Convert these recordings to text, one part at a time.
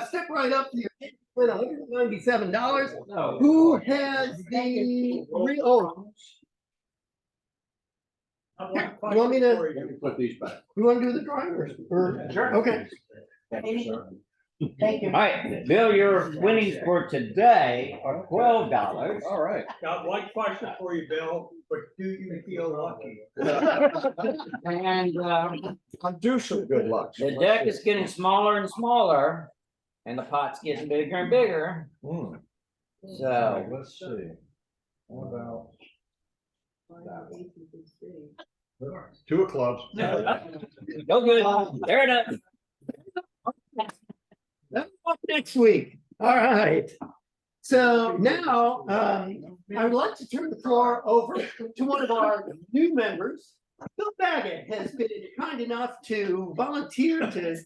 step right up to you. With $197. Who has the real? You want me to put these back? You want to do the drawing or? Sure. Okay. Thank you. All right, Bill, your winnings for today are $12. All right. Got one question for you, Bill, but do you feel lucky? And I do some good luck. the deck is getting smaller and smaller, and the pot's getting bigger and bigger. Hmm. So Let's see. What about two of clubs? no good. There it is. That's what next week. All right. So now I would like to turn the floor over to one of our new members. Bill Baggett has been kind enough to volunteer to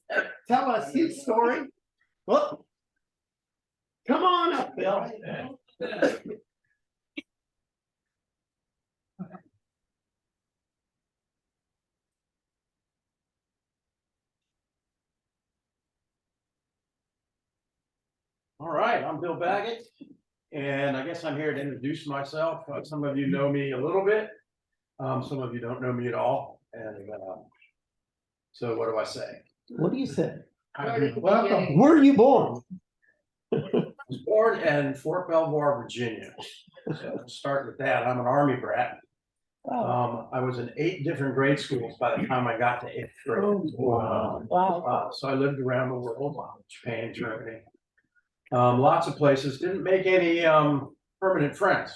tell us his story. Well, come on up, Bill. All right, I'm Bill Baggett, and I guess I'm here to introduce myself. Some of you know me a little bit. Some of you don't know me at all. And so what do I say? What do you say? Welcome. Where are you born? I was born in Fort Belvoir, Virginia. So let's start with that. I'm an Army brat. I was in 8 different grade schools by the time I got to 8th grade. Wow. So I lived around the world, Japan, Germany. Lots of places, didn't make any permanent friends.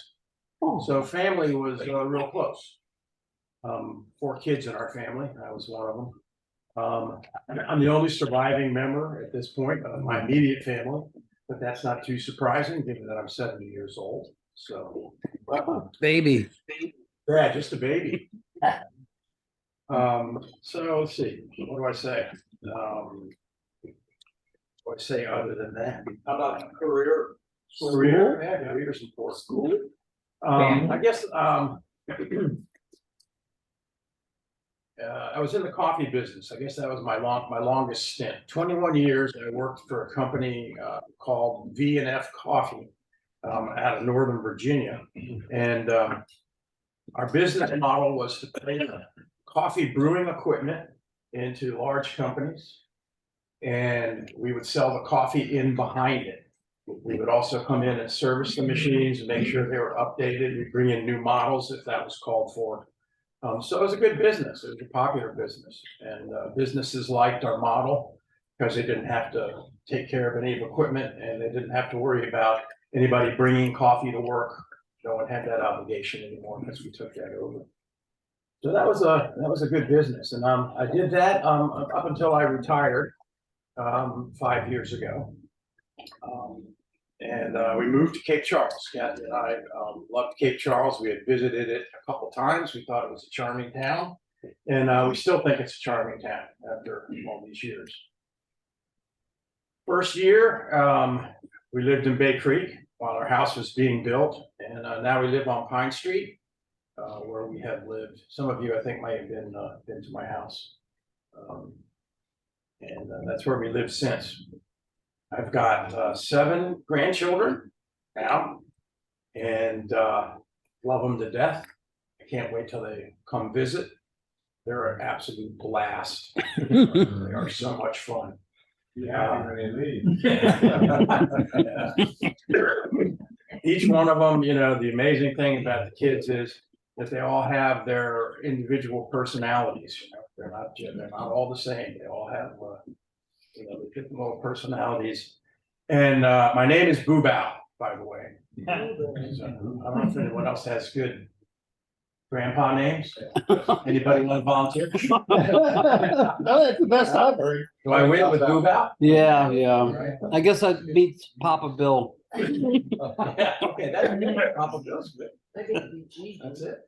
So family was real close. 4 kids in our family, I was one of them. I'm the only surviving member at this point of my immediate family, but that's not too surprising given that I'm 70 years old. So Baby. yeah, just a baby. So let's see, what do I say? What do I say other than that? How about career? Career, yeah, career's important. School. I guess I was in the coffee business. I guess that was my longest stint. 21 years. I worked for a company called V&F Coffee out of Northern Virginia, and our business model was to place coffee brewing equipment into large companies, and we would sell the coffee in behind it. We would also come in and service the machines and make sure they were updated. We'd bring in new models if that was called for. So it was a good business. It was a popular business, and businesses liked our model because they didn't have to take care of any equipment, and they didn't have to worry about anybody bringing coffee to work. No one had that obligation anymore because we took that over. So that was a good business, and I did that up until I retired 5 years ago. And we moved to Cape Charles. Kathy and I loved Cape Charles. We had visited it a couple times. We thought it was a charming town, and we still think it's a charming town after all these years. First year, we lived in Bay Creek while our house was being built, and now we live on Pine Street, where we have lived. Some of you, I think, might have been to my house, and that's where we lived since. I've got 7 grandchildren now, and love them to death. I can't wait till they come visit. They're an absolute blast. They are so much fun. Yeah. Each one of them, you know, the amazing thing about the kids is that they all have their individual personalities. You know, they're not all the same. They all have different little personalities. And my name is Boobao, by the way. So, I don't know if anyone else has good grandpa names. Anybody want to volunteer? No, that's the best I've heard. Do I win with Boobao? Yeah, Right. I guess I beat Papa Bill. Yeah, okay, that's good. Papa Bill's good. That's it.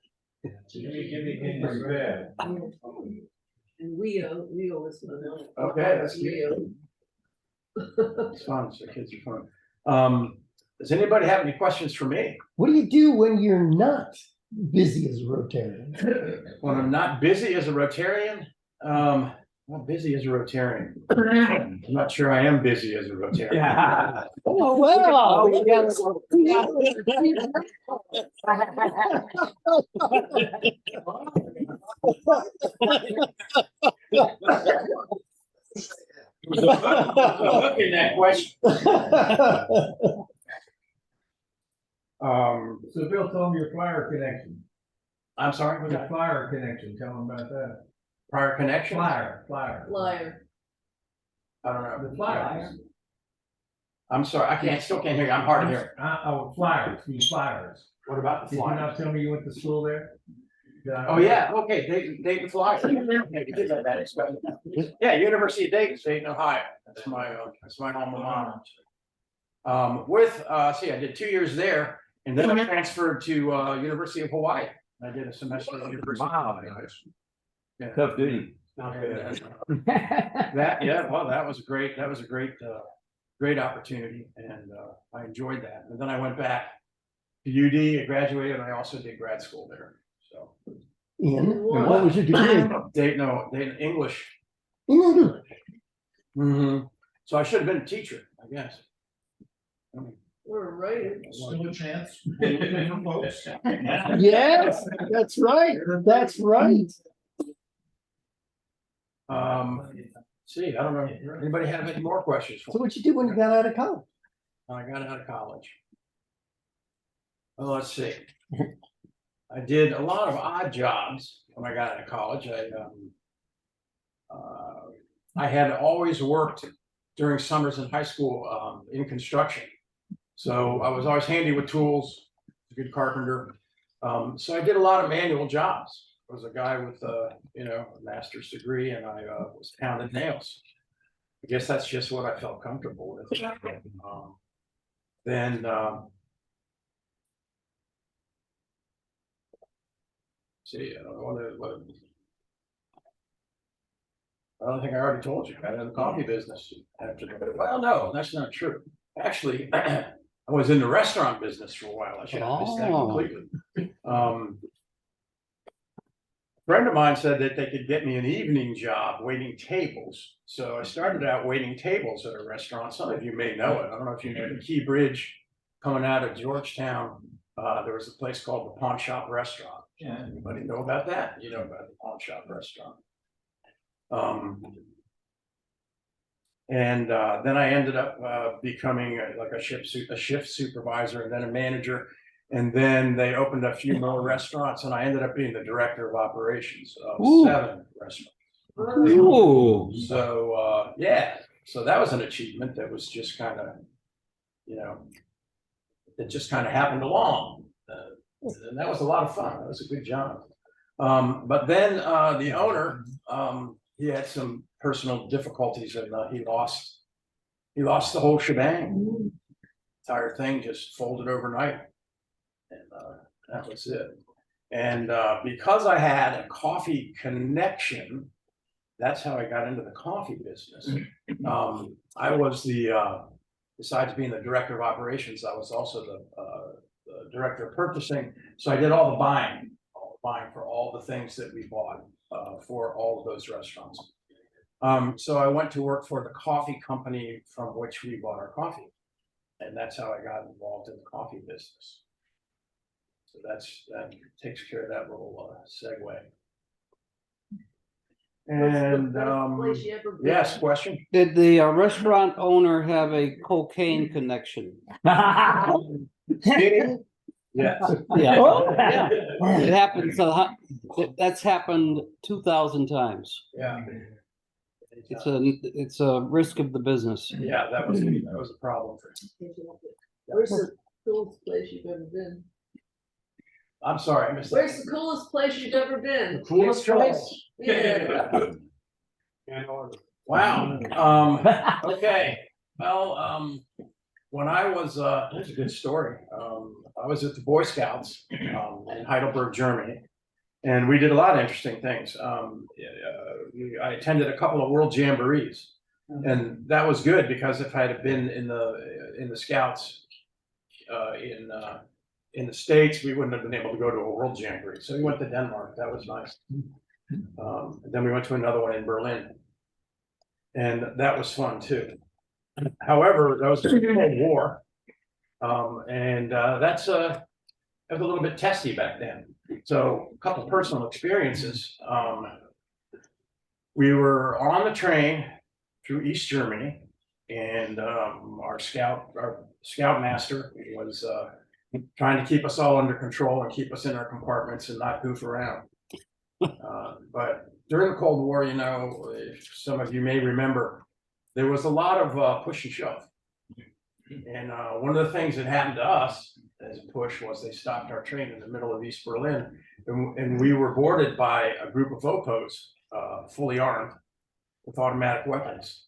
And Leo is my. Okay, that's good. It's fun. So kids are fun. Does anybody have any questions for me? What do you do when you're not busy as a Rotarian? When I'm not busy as a Rotarian, Well, busy as a Rotarian. I'm not sure I am busy as a Rotarian. Yeah. Oh, well. Look in that question. So Bill, tell them your flyer connection, I'm sorry, was your that flyer connection, tell them about that. prior connection? Flyer. Liar. I don't know. The flyers. I'm sorry, still can't hear you. I'm hard to hear. Flyers, these flyers. What about the Did you flyers? not tell me you went to school there? Oh, yeah, okay, Dayton Flyers. Yeah, University of Dayton, Dayton, Ohio. That's my alma mater. I did 2 years there, and then I transferred to University of Hawaii. I did a semester at University of Wow. Hawaii. Yeah. Tough duty. That was a great opportunity, and I enjoyed that. And then I went back to UD, I graduated, and I also did grad school there. So Ian, what was your degree? Dayton English. English. So I should have been a teacher, I guess. Or a writer. Still a chance. Yes, that's right. That's right. See, I don't know. Anybody have any more questions? So what'd you do when you got out of college? When I got out of college. Well, let's see. I did a lot of odd jobs when I got out of college. I had always worked during summers in high school in construction. So I was always handy with tools, a good carpenter. So I did a lot of manual jobs. I was a guy with a master's degree, and I was pounding nails. I guess that's just what I felt comfortable with. See, I don't think I already told you. I got in the coffee business after that. Well, no, that's not true. Actually, I was in the restaurant business for a while. I should have missed that completely. A friend of mine said that they could get me an evening job waiting tables. So I started out waiting tables at a restaurant. Some of you may know it. I don't know if you know the Key Bridge coming out of Georgetown. There was a place called the Pawn Shop Restaurant. Yeah, anybody know about that? You know about the Pawn Shop Restaurant. Then I ended up becoming a shift supervisor, and then a manager. And then they opened a few more restaurants, and I ended up being the director of operations of 7 restaurants. Ooh. So so that was an achievement that was just kind of, it just kind of happened along. And that was a lot of fun. That was a good job. But then the owner, he had some personal difficulties, and he lost the whole shebang. Entire thing just folded overnight, and that was it. And because I had a coffee connection, that's how I got into the coffee business. I was besides being the director of operations, I was also the director of purchasing. So I did all the buying for all the things that we bought for all of those restaurants. So I went to work for the coffee company from which we bought our coffee. And that's how I got involved in the coffee business. So that takes care of that little segue. And Place you ever been? yes, question? Did the restaurant owner have a cocaine connection? Yes. Yeah. Yeah. It happens. That's happened 2,000 times. Yeah. It's a risk of the business. Yeah, that was a problem for him. Where's the coolest place you've ever been? I'm sorry, I missed that. Where's the coolest place you've ever been? Coolest place? Yeah. Wow. Okay. Well, when I was, that's a good story. I was at the Boy Scouts in Heidelberg, Germany, and we did a lot of interesting things. I attended a couple of world jamborees, and that was good because if I had been in the Scouts in the States, we wouldn't have been able to go to a world jamboree. So we went to Denmark. That was nice. Then we went to another one in Berlin. And that was fun too. However, that was the Cold War. It was a little bit testy back then. So a couple personal experiences. We were on the train through East Germany, and our scoutmaster was trying to keep us all under control and keep us in our compartments and not goof around. But during the Cold War, you know, if some of you may remember, there was a lot of push and shove. And one of the things that happened to us as a push was they stopped our train in the middle of East Berlin, and we were boarded by a group of Opos, fully armed with automatic weapons.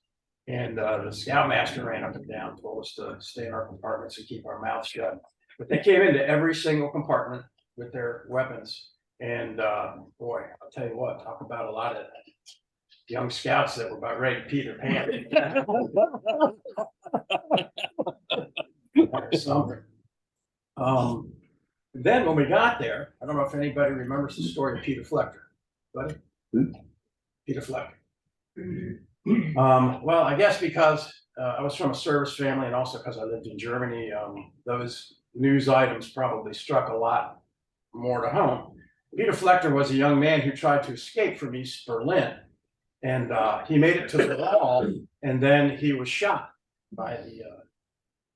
And the scoutmaster ran up and down, told us to stay in our compartments and keep our mouths shut. But they came into every single compartment with their weapons. And boy, I'll tell you what, talk about a lot of young scouts that were about ready to pee their pants. Or something. Then when we got there, I don't know if anybody remembers the story of Peter Flechter. Buddy? Peter Flechter. Well, I guess because I was from a service family and also because I lived in Germany, those news items probably struck a lot more to home. Peter Flechter was a young man who tried to escape from East Berlin, and he made it to the wall, and then he was shot by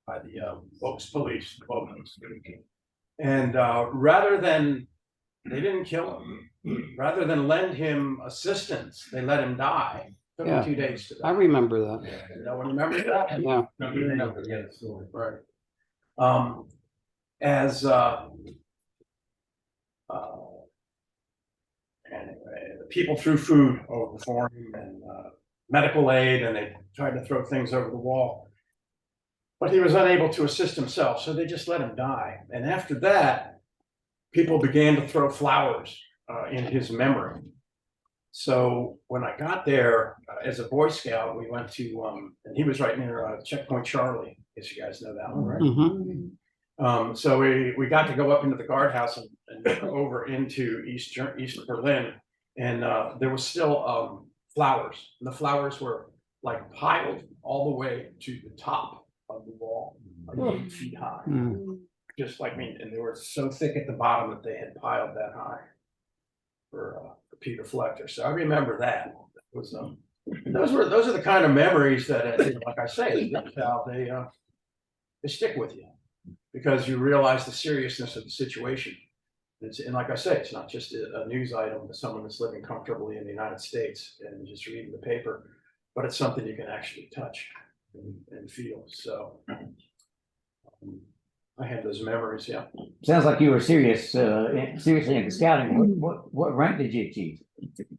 the Volks police. And rather than, they didn't kill him, rather than lend him assistance, they let him die. Took him 2 days to die. I remember that. No one remembers that? Yeah. No, you remember, yeah, the story. Right. Anyway, the people threw food over for him and medical aid, and they tried to throw things over the wall. But he was unable to assist himself, so they just let him die. And after that, people began to throw flowers in his memory. So when I got there as a Boy Scout, we went to, and he was right near Checkpoint Charlie. I guess you guys know that one, right? Mm-hmm. So we got to go up into the guardhouse and look over into East Berlin, and there was still flowers. And the flowers were like piled all the way to the top of the wall, like 8 feet high. Just like me, and they were so thick at the bottom that they had piled that high for Peter Flechter. So I remember that. It was those are the kind of memories that, like I say, they stick with you because you realize the seriousness of the situation. And like I say, it's not just a news item to someone that's living comfortably in the United States and just reading the paper, but it's something you can actually touch and feel. So I have those memories. Yeah. Sounds like you were seriously into scouting. What rank did you achieve?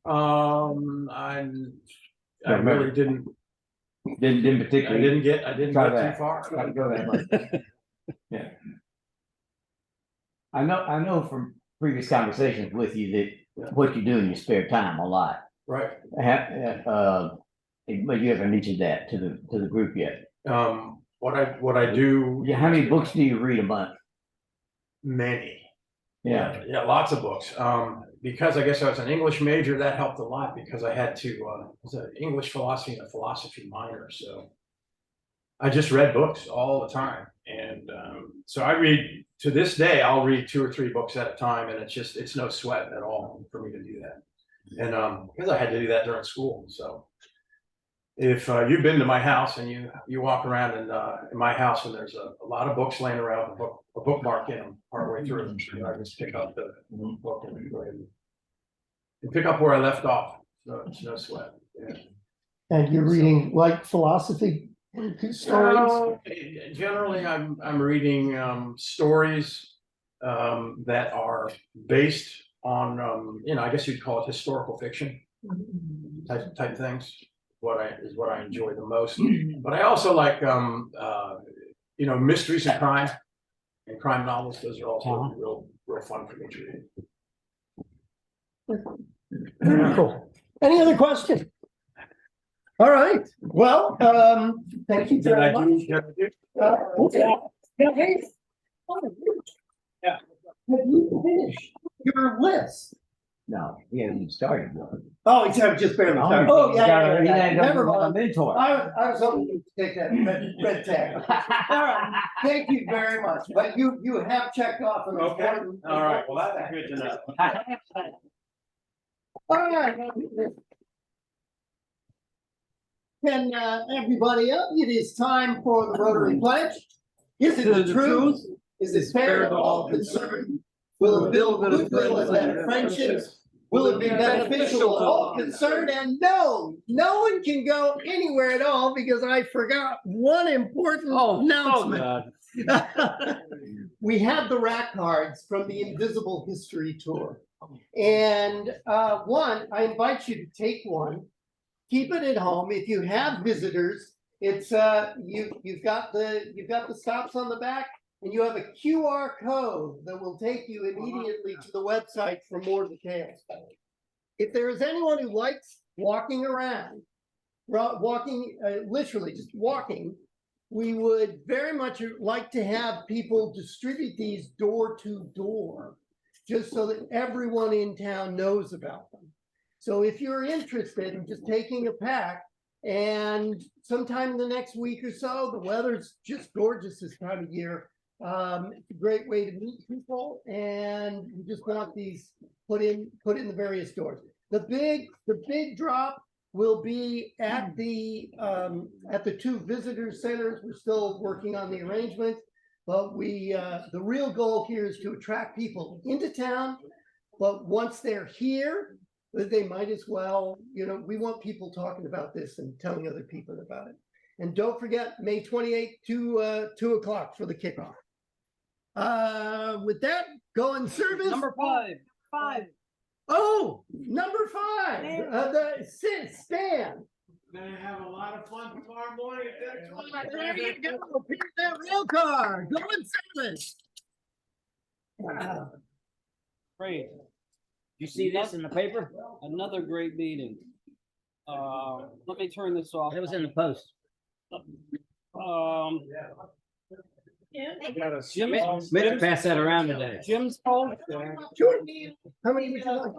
I really didn't particularly. I didn't Try get that. too far. Try to go that much. Yeah. I know from previous conversations with you that what you do in your spare time a lot. Right. But you haven't mentioned that to the group yet. What I do. Yeah, how many books do you read a month? Many. Yeah. Yeah, lots of books. Because I guess I was an English major, that helped a lot because I had to, it was an English philosophy and a philosophy minor. So I just read books all the time. And so I read, to this day, I'll read 2 or 3 books at a time. And it's no sweat at all for me to do that. And because I had to do that during school. So if you've been to my house and you walk around in my house and there's a lot of books laying around, a bookmark in them partway through, I just pick up the book and go ahead and pick up where I left off. So it's no sweat. Yeah. And you're reading like philosophy stories? Generally, I'm reading stories that are based on I guess you'd call it historical fiction type things. What I enjoy the most, but I also like mysteries and crime novels. Those are also real fun for me to read. Very cool. Any other question? All right. Well, thank you very much. Yeah. Have you finished your list No, he hasn't even started. Oh, he's just barely started. Oh, yeah. Never mind. Mentor. I was hoping to take that red tag. All right, thank you very much, but you have checked off. an Okay, important- all right, well, that's good to know. All right. Can everybody up? It is time for the Rotary Pledge. Is it the truth? Is it fair to all concerned? Will it build goodwill and better friendships? Will it be beneficial to all concerned? And no one can go anywhere at all because I forgot one important announcement. We have the rack cards from the Invisible History Tour. And I invite you to take one, keep it at home. If you have visitors, it's you've got the stops on the back, and you have a QR code that will take you immediately to the website for more details. If there is anyone who likes walking around, literally just walking, we would very much like to have people distribute these door to door, just so that everyone in town knows about them. So if you're interested in just taking a pack, and sometime in the next week or so, the weather's just gorgeous this time of year. It's a great way to meet people, and we just want these put in the various stores. The big drop will be at the 2 visitor centers. We're still working on the arrangements, but the real goal here is to attract people into town. But once they're here, they might as well, we want people talking about this and telling other people about it. And don't forget, May 28th, 2 o'clock for the kickoff. With that, go in service. Number 5. Oh, number 5, Stan. Gonna have a lot of fun tomorrow morning. There you go. Here's that rail car. Go in service. Wow. Great. You see this in the paper? Another great meeting. Let me turn this off. It was in the post. Meant to pass that around today. Jim's home. How many would you like?